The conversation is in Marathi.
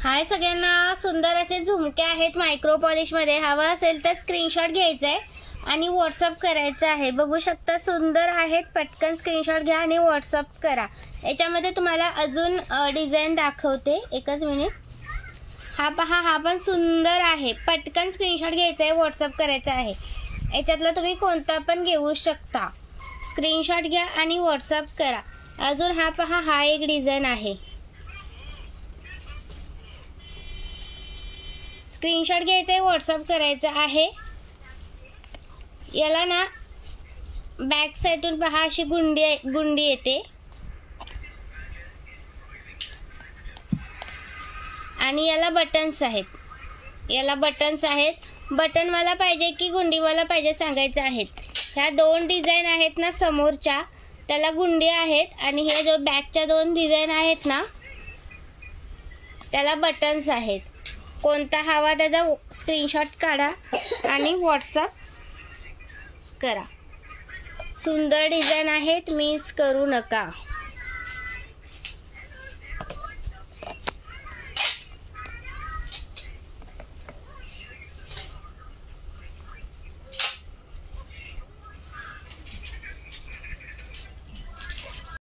हाय सगळ्यांना, सुंदर असे झुमके आहेत मायक्रो पॉलिश मध्ये. हवा असेल तर स्क्रीनशॉट घ्यायचा आहे आणि व्हॉट्सअप करायचं आहे. बघू शकता सुंदर आहेत. पटकन स्क्रीनशॉट घ्या आणि व्हॉट्सअप करा. याच्यामध्ये तुम्हाला अजून डिझाईन दाखवते, एकच मिनिट. हा पहा, हा पण सुंदर आहे. पटकन स्क्रीनशॉट घ्यायचा आहे, व्हॉट्सअप करायचा आहे. याच्यातला तुम्ही कोणता पण घेऊ शकता. स्क्रीनशॉट घ्या आणि व्हॉट्सअप करा. अजून हा पहा, हा एक डिझाईन आहे. स्क्रीनशॉट घ्यायचा आहे, व्हॉट्सअप करायचा आहे. याला ना बॅक साइडून पहा अशी गुंडी येते आणि याला बटन्स आहेत. बटन मला पाहिजे की गुंडी मला पाहिजे सांगायचं आहेत. ह्या दोन डिझाईन आहेत ना समोरच्या, त्याला गुंडी आहेत आणि हे जो बॅकच्या दोन डिझाईन आहेत ना त्याला बटन्स आहेत. कोणता हवा त्याचा स्क्रीनशॉट काढा आणि व्हॉट्सअप करा. सुंदर डिझाईन आहेत, मिस करू नका.